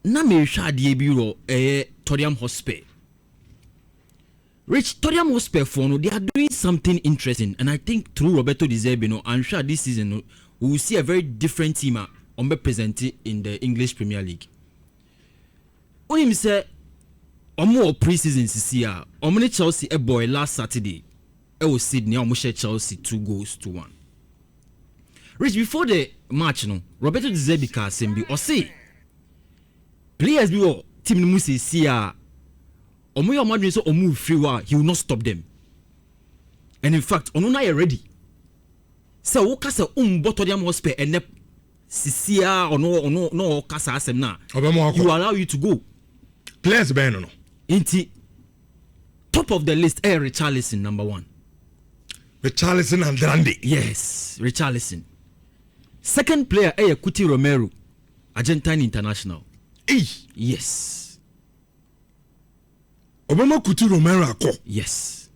na me hwa de bi ro Tottenham Hotspur. Rich, Tottenham Hotspur for no, they are doing something interesting, and I think through Roberto De Zerbi, no, I'm sure this season no, we will see a very different team on be presented in the English Premier League. When him say omo pre-season CCA, omo Chelsea a boy last Saturday, was Sydney omo share Chelsea 2-1. Rich, before the match no, Roberto De Zerbi ka sembi or say players be team mu CCA omo your madwin so omo free wa, he will not stop them. And in fact, ono na ready. So wo kasa Tottenham Hotspur and CCA or no kasa asem na. You allow you to go. Players be no. Inti top of the list Richarlison number 1. Richarlison and Randy. Yes, Richarlison. Second player Kuti Romero, Argentine international. Yes. Obama Kuti Romero ako. Yes.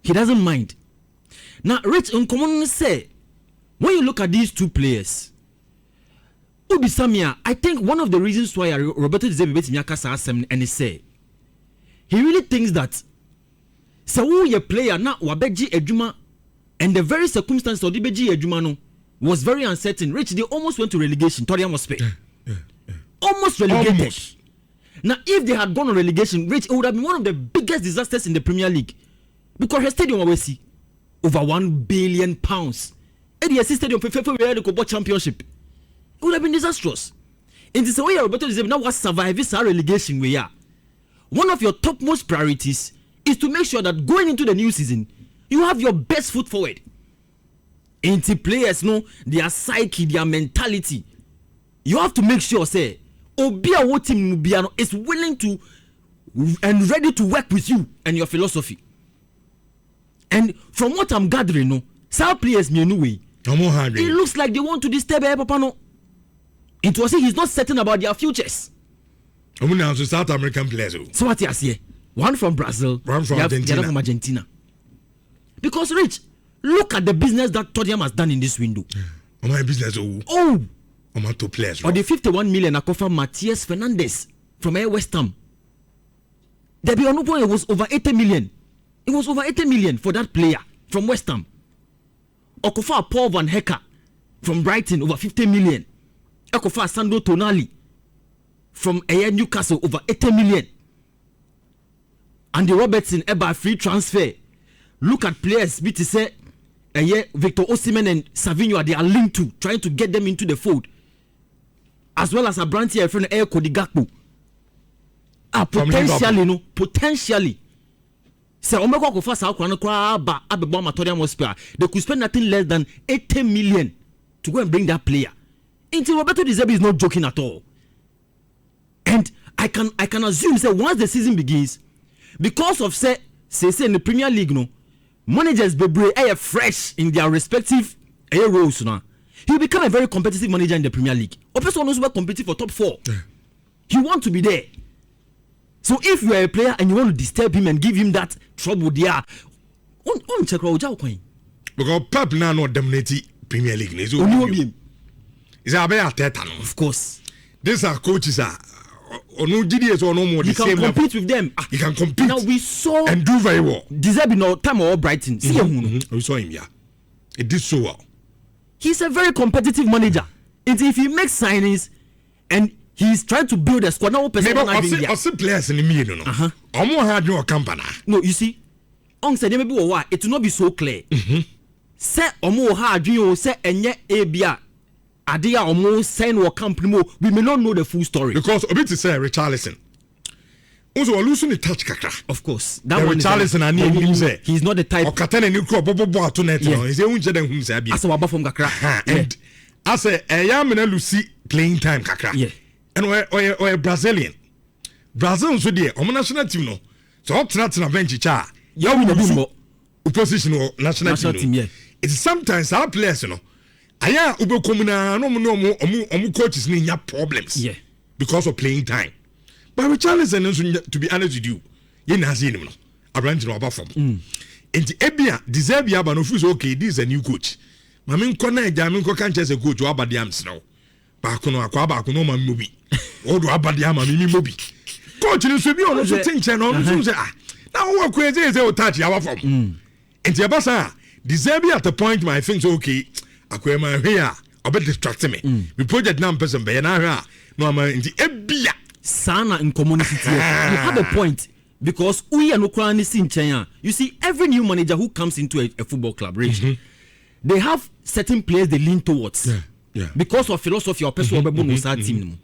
He doesn't mind. Now, Rich, uncommon say, when you look at these two players, Ubi Samia, I think one of the reasons why Roberto De Zerbi Nyaka and he say, he really thinks that so your player now wabeji ejuma, and the very circumstance of the beji ejuma no was very uncertain. Rich, they almost went to relegation. Tottenham Hotspur. Almost relegated. Almost. Now, if they had gone on relegation, Rich, it would have been one of the biggest disasters in the Premier League. Because her stadium always see over £1 billion. And the stadium for the championship. It would have been disastrous. In this way, Roberto De Zerbi now was survive this relegation we are. One of your topmost priorities is to make sure that going into the new season, you have your best foot forward. Into players know their psyche, their mentality. You have to make sure, say, Obia what team Mubiano is willing to and ready to work with you and your philosophy. And from what I'm gathering, no, some players me anyway. It looks like they want to disturb Papa no. It was he's not certain about their futures. South American players. So what you say? One from Brazil, one from Argentina. The other from Argentina. Because Rich, look at the business that Tottenham has done in this window. My business. To players. Or the 51 million Akofa Matthias Fernandes from West Ham. The Biono point was over 80 million. It was over 80 million for that player from West Ham. Okofa Paul Van Hecker from Brighton over 50 million. Okofa Sandro Tonali from Newcastle over 80 million. Andy Robertson by free transfer. Look at players BT say Victor Osimhen and Savinho they are linked to, trying to get them into the fold. As well as a brand here from Cody Gakpo. Potentially. Say Omeko Kofa South Kono Tottenham Hotspur. They could spend nothing less than 80 million to go and bring that player. Until Roberto De Zerbi is not joking at all. And I can assume say once the season begins, because of say in the Premier League no, managers be fresh in their respective roles now. He'll become a very competitive manager in the Premier League. A person who's competing for top 4. You want to be there. So if you are a player and you want to disturb him and give him that trouble there, on check out because Pep now not dominating Premier League. Is of course. These are coaches or no GDS or no more. You can compete with them. You can compete. Now we saw and do very well. Deserve no time or Brighton. See him. We saw him, yeah. It did so well. He's a very competitive manager. If he makes signings and he's trying to build a squad, now I see players in the middle. I'm more hard no company. No, you see, on said maybe why it will not be so clear. Say omo hard you say enye ebia adia omo sign or company we may not know the full story. Because a bit to say Richarlison. Also losing the touch kakra. Of course. That one Richarlison and him say he's not the type. Or Katana new crop bobo to net. He say unje dem hu say bi. As waba from kakra. And I say Yamina Lucy playing time kakra. Yeah. And we Brazilian. Brazil so there on national team no. So up to na bench cha. You win the opposition national team. Yeah. It's sometimes our players no. Aya ube komuna no coaches ni nya problems. Yeah. Because of playing time. But Richarlison, to be honest with you, you na see him no. Abrante no abafom. Enti ebia deserve aba no feel okay, this is a new coach. Mami nko na eja mi nko kan chese coach wa abade am snow. Barcola akwa Barcola ma mobi. Odo abade ama mi mobi. Coach ni so bi ono so tinche no so say na wo crazy say o touch our form. Enti abasa deserve at the point my things okay. Akwa ma here obet distract me. Me project na person be na hwa no ama enti ebia sana in community. You have a point. Because we are no crazy in China. You see, every new manager who comes into a football club, Rich, they have certain players they lean towards. Yeah. Because of philosophy or personal team.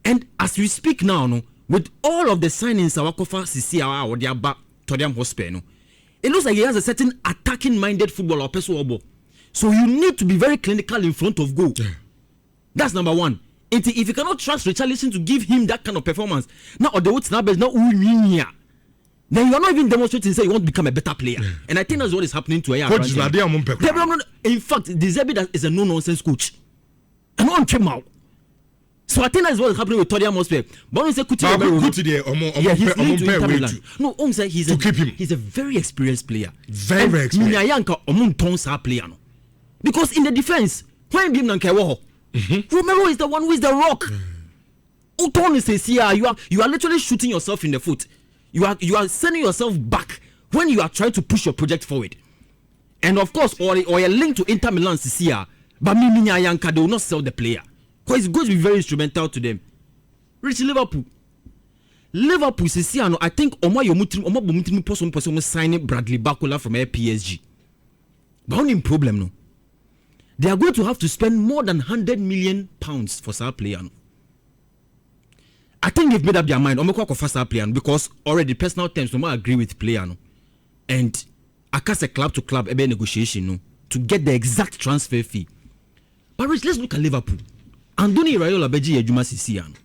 And as we speak now, no, with all of the signings our Kofa CCR or their back Tottenham Hotspur, no, it looks like he has a certain attacking minded footballer or personal. So you need to be very clinical in front of goal. Yeah. That's number one. If you cannot trust Richarlison to give him that kind of performance, now or the what's now is not here. Then you are not even demonstrating say you want to become a better player. Yeah. And I think that's what is happening to Aya. In fact, Deserbi is a no-nonsense coach. And no one came out. So I think that's what is happening with Tottenham Hotspur. But when say he's linked to Inter Milan. No, say he's a very experienced player. Very experienced. Player. Because in the defense, when Romero is the one who is the rock. Uton says here, you are literally shooting yourself in the foot. You are sending yourself back when you are trying to push your project forward. And of course, or a link to Inter Milan this year, but Minya Yanka, they will not sell the player. Because it's going to be very instrumental to them. Rich Liverpool this year, I think Omo person signing Bradley Barcola from PSG. But only problem no. They are going to have to spend more than £100 million for that player. I think they've made up their mind. Because already personal terms, no more agree with player. No? And I cast a club to club negotiation no? To get the exact transfer fee. But Rich, let's look at Liverpool. Andoni Raiola Beji Ejuma Sisian.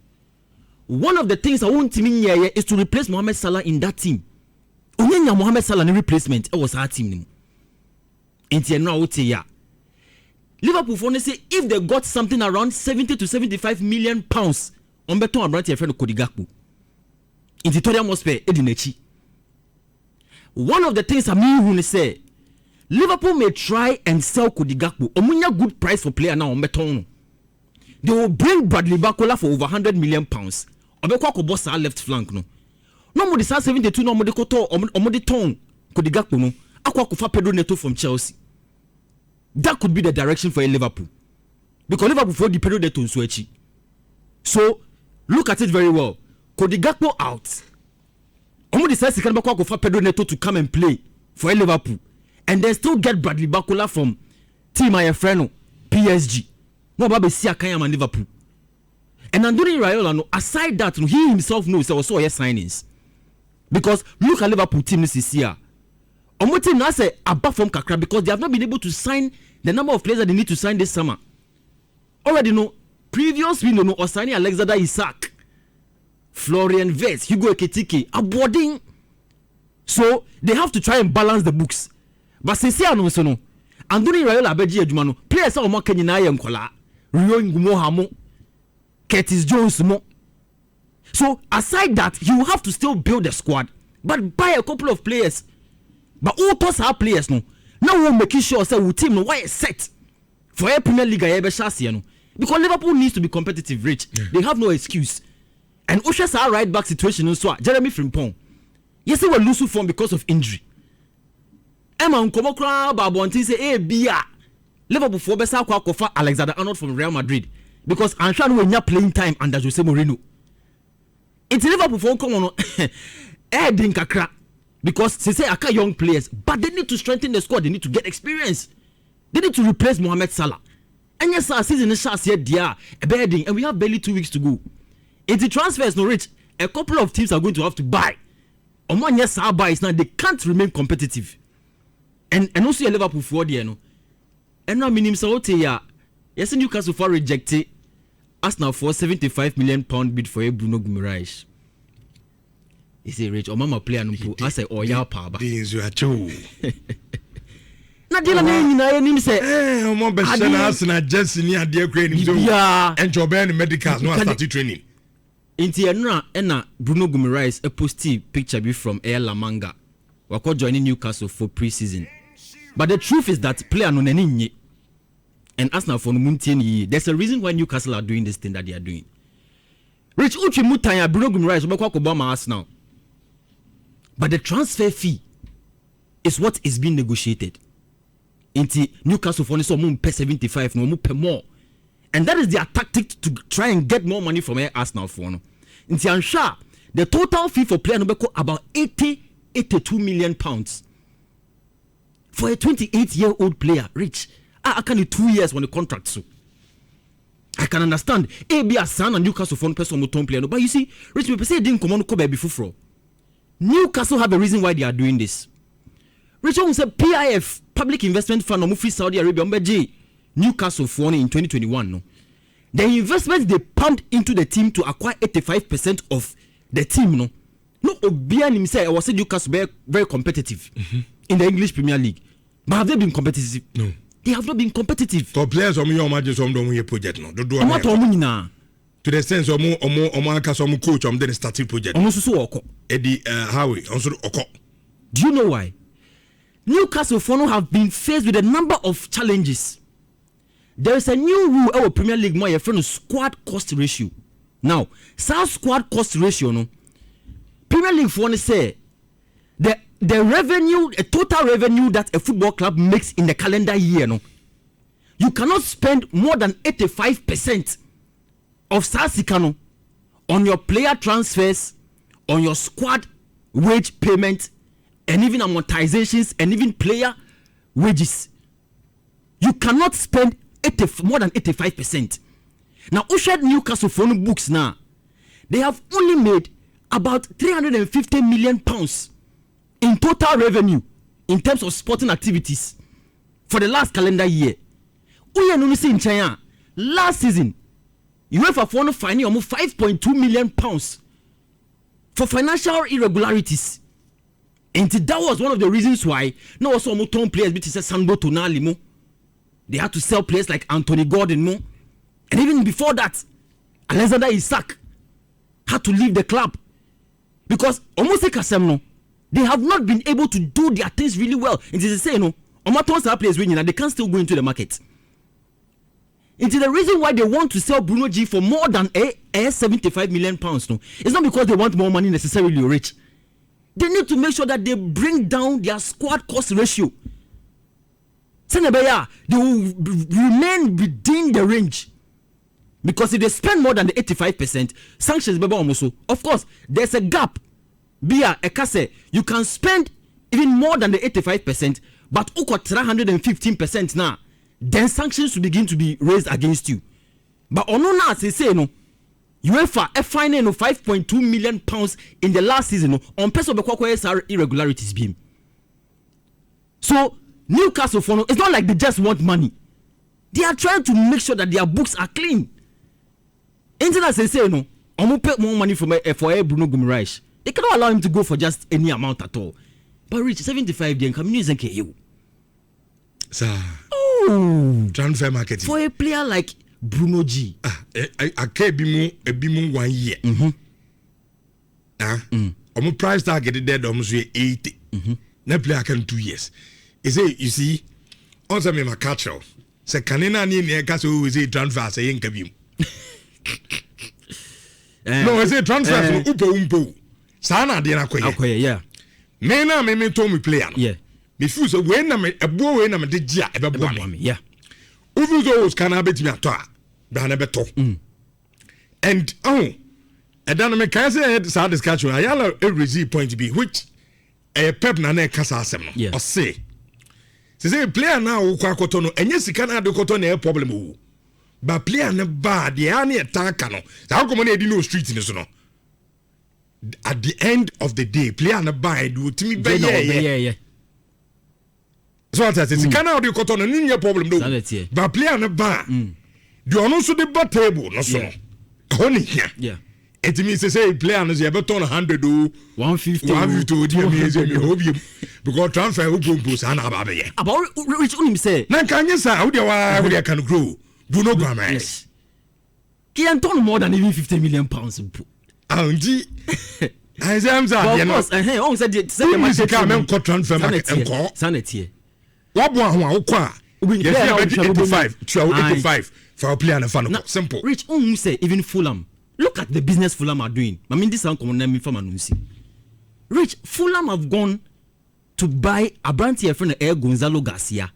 One of the things I want to mean here is to replace Mohamed Salah in that team. Onyenya Mohamed Salah in replacement. It was our team. Liverpool for say if they got something around 70 to 75 million pounds. On beton abranti friend Cody Gakpo. In the Tottenham Hotspur Edinechi. One of the things I mean say Liverpool may try and sell Cody Gakpo. Omunya good price for player now on beton. They will bring Bradley Barcola for over 100 million pounds. Obekwa ko boss left flank no. No more the 72 no more the koto or the tongue Cody Gakpo no. Akwa ko fa Pedro Neto from Chelsea. That could be the direction for Liverpool. Because Liverpool for the Pedro Neto Nsuechi. So look at it very well. Cody Gakpo out. Omo decides to come back for Pedro Neto to come and play for Liverpool, and then still get Bradley Barcola from Team Ayefreno, PSG. No babe see Akanyam and Liverpool. And Andoni Raiola no. Aside that, he himself knows there was also signings. Because look at Liverpool team this year. Omo team now say above from Kakra because they have not been able to sign the number of players that they need to sign this summer. Already know. Previous window no Osani Alexander Isak, Florian Wirtz, Hugo Ekitike, aboarding. So they have to try and balance the books. But since no so no, Andoni Raiola Abeji Ejumano, players are more Kenyan Nkola, Rio Ngumo Curtis Jones mo. So aside that, you have to still build a squad, but buy a couple of players. But all those are players no. Now we're making sure say we team no why set for a Premier League no. Because Liverpool needs to be competitive, Rich. Yeah. They have no excuse. And Osha's our right back situation also. Jeremy Frimpong. Yes, they were losing form because of injury. Emma Nkomokra Babonti say, "Hey, Bia." Liverpool for Bessa Kwakofa Alexander Arnold from Real Madrid. Because Anshan will not playing time under Jose Mourinho. It's Liverpool for Nkomono. Edin Kakra. Because they say Aka young players, but they need to strengthen the squad. They need to get experience. They need to replace Mohamed Salah. And yes, our season is short yet, dear, a bedding, and we have barely 2 weeks to go. If the transfers no rich, a couple of teams are going to have to buy. On one yes, our buys now they can't remain competitive. And also a Liverpool for the no. And now minimum so ya. Yes, Newcastle for rejected. Arsenal for £75 million bid for a Bruno Guimaraes. He say rich or mama player no pu. I say oh ya pa ba. Na dela na him say mo be shana na just ni ade akra ni so and your ben medicals no start training inti enna Bruno Guimaraes a posty picture be from Air La Manga wako joining Newcastle for pre-season, but the truth is that player no nani nye and Arsenal for Muntieni. There's a reason why Newcastle are doing this thing that they are doing. Rich Uchi Mutanya, Bruno Guimaraes, Obama Arsenal. But the transfer fee is what is being negotiated. Into Newcastle for so pay 75, no pay more. And that is their tactic to try and get more money from Arsenal for no. Into Ansha, the total fee for player number about 82 million pounds. For a 28-year-old player, Rich, I can 2 years on the contract so. I can understand. AB a son and Newcastle for person muton player. But you see, Rich people say didn't come on Kobe before. Newcastle have a reason why they are doing this. Rich said PIF, Public Investment Fund, or Free Saudi Arabia, Newcastle for in 2021. No, the investment they pumped into the team to acquire 85% of the team. No Obian himself, I was saying Newcastle very, very competitive in the English Premier League. But have they been competitive? No. They have not been competitive. For players, some don't project no. To the sense of coach, the starting project. Eddie Howie, do you know why? Newcastle have been faced with a number of challenges. There is a new rule in Premier League, my friend, squad cost ratio. Now, squad cost ratio, no. Premier League for say the revenue, a total revenue that a football club makes in the calendar year, no, you cannot spend more than 85% of Sasikano on your player transfers, on your squad wage payment, and even amortizations, and even player wages. You cannot spend more than 85%. Now, Ushed Newcastle phone books now, they have only made about 350 million pounds in total revenue in terms of sporting activities for the last calendar year. In China, last season, UEFA for finding almost 5.2 million pounds for financial irregularities. And that was one of the reasons why no also Muton players which is Sambo Tonali mo. They had to sell players like Anthony Gordon mo. And even before that, Alexander Isak had to leave the club. Because almost like no, they have not been able to do their things really well. It is the same, no. Omaton's players winning and they can still go into the market. It is the reason why they want to sell Bruno G for more than 75 million pounds. No, it's not because they want more money necessarily rich. They need to make sure that they bring down their squad cost ratio. They will remain within the range. Because if they spend more than the 85%, sanctions almost. Of course, there's a gap. You can spend even more than the 85%, but 315% now. Then sanctions will begin to be raised against you. But on now, say no. UEFA a fine of 5.2 million pounds in the last season on person of irregularities beam. So Newcastle for it's not like they just want money. They are trying to make sure that their books are clean. Internet say no, I'm pay more money for Bruno Guimaraes. They cannot allow him to go for just any amount at all. But reach 75 then come use you. Sir. Transfer market for a player like Bruno G. I can't be more 1 year. Price target dead almost 80. No player can 2 years. You see, also me my catch up. Say canina ni Newcastle is a transfer say in kabim. No, I say transfer umpo. Sana de na koye. Yeah. Me told me player. Yeah. Before so when na me ebo we na me de gia e be bo me. Yeah. Uvu those can abet me ato a ba na beto. And and then me can say sad discussion ayala every point be which pep na na kasa asem no. O say say player na wo kwa koto no enye sika na de koto na problem wo. Ba player na ba de ya na etaka no. Sa ko mo na edi no street ni so no. At the end of the day player na ba do timi be yeah. So what I say, the canal de koto no ni problem no. But player na ba. The ono so the bat table no so. Honey here. Yeah. It means say player no say be turn 100 o 150 o dey me say me hope because transfer who go post na ba be here. About which unim say. Na kan say how dey can grow. Do no grammar. Yes. He can turn more than even 50 million pounds. Anji. I say am say. Of course, on said the market come transfer market enko. Sanity. Wabo ahun akwa Yes, 85 for a player and a fan. Simple. Rich, say even Fulham. Look at the business Fulham are doing. I mean, this is uncommon from Anunsi. Rich, Fulham have gone to buy a brand here from Air Gonzalo Garcia,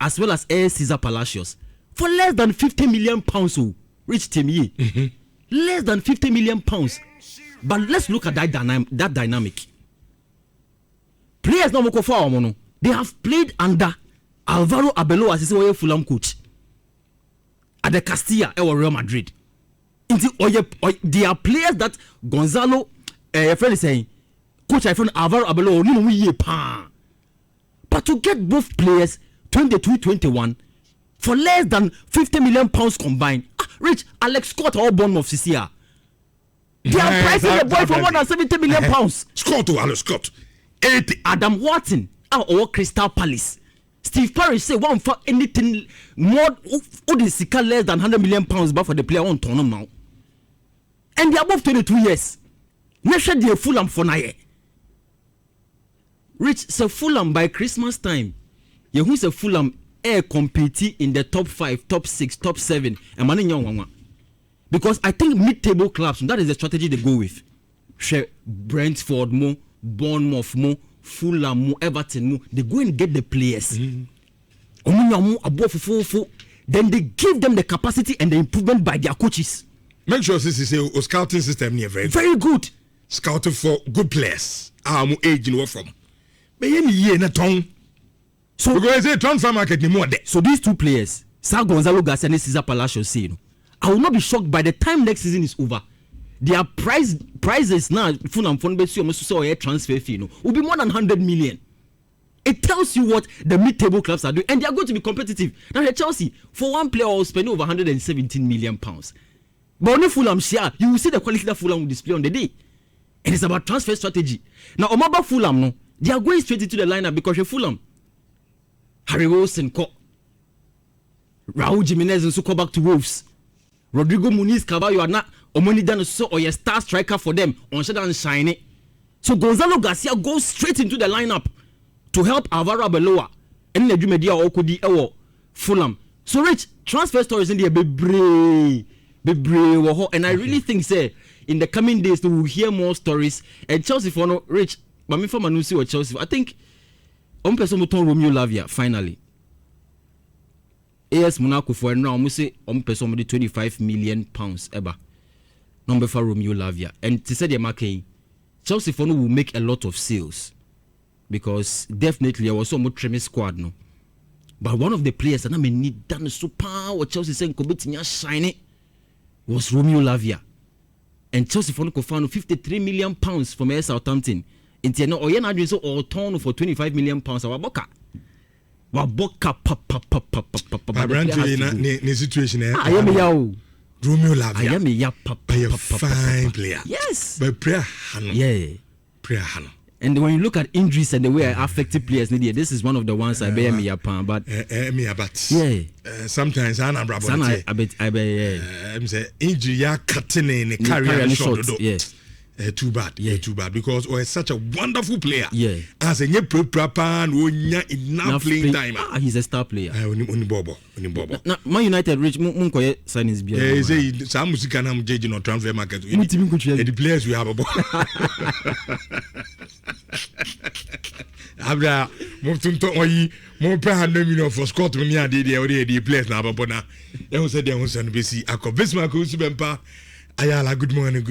as well as Air Cesar Palacios, for less than 50 million pounds. Rich Timmy, less than 50 million pounds. But let's look at that dynamic. Players now for they have played under Alvaro Arbeloa as a Fulham coach at the Castilla or Real Madrid. They are players that Gonzalo, your friend is saying, coach, I found Alvaro Arbeloa, but to get both players 22-21 for less than 50 million pounds combined, Rich, Alex Scott or Bournemouth CCR. They are pricing the boy for more than 70 million pounds. Scott to Alex Scott. 80. Adam Wharton or Crystal Palace. Steve Parrish say one for anything more less than 100 million pounds but for the player on Tottenham now. And they are above 22 years. Next year they are Fulham for 9 years. Rich, so Fulham by Christmas time, you who say Fulham air compete in the top 5, top 6, top 7, and money young. Because I think mid-table clubs, that is the strategy they go with. Brentford more, Bournemouth more, Fulham more, Everton more. They go and get the players. Then they give them the capacity and the improvement by their coaches. Make sure this is a scouting system here very good. Scouting for good players. I'm age in what from. But year na tongue. So because say transfer market ni more there. So these two players, Sir Gonzalo Garcia and Cesar Palacios, say, I will not be shocked by the time next season is over. Their prices now, Fulham transfer fee, will be more than 100 million. It tells you what the mid-table clubs are doing, and they are going to be competitive. Now, Chelsea, for one player, will spend over 117 million pounds. But only Fulham share, you will see the quality that Fulham will display on the day. And it's about transfer strategy. Now, Omaba Fulham, no, they are going straight into the lineup because you're Fulham. Harry Wilson, Raul Jimenez, and so go back to Wolves. Rodrigo Muniz Caballo are not Omoni done so or a star striker for them on Shadow and Shiny. So Gonzalo Garcia goes straight into the lineup to help Alvaro Arbeloa and the Media Okudi Ewo Fulham. So Rich, transfer stories in the Bebre, and I really think say in the coming days we will hear more stories. And Chelsea for no Rich, but me from Manusi or Chelsea, I think person Romeo Lavia finally. AS Monaco for now, I say person 25 million pounds ever. Number for Romeo Lavia. And to say the market, Chelsea for now will make a lot of sales. Because definitely I was so much tremendous squad no. But one of the players that I may need done super or Chelsea saying Kobetia shiny was Romeo Lavia. And Chelsea for now found 53 million pounds from AS Southampton. Into no or yen so or turn for 25 million pounds our boka. Waboka the situation I am yao. Romeo Lavia. I am a fine player. Yes. But prayer prayer. And when you look at injuries and the way I affected players, this is one of the ones I bear me up on. But yeah, sometimes I'm say injury ya cutting in carry short. Yeah. Too bad, too bad because he's such a wonderful player. Yeah, as a proper enough playing time. He's a star player. Bobo. Now, Man United reach Munkoye signings. He say some music and I'm judging on transfer market. The players we have about. Abra, more per 100 million for Scotland. Yeah, they already the players now. But now, they will say they will send BC. Ako Bismarck, Ayala. Good morning.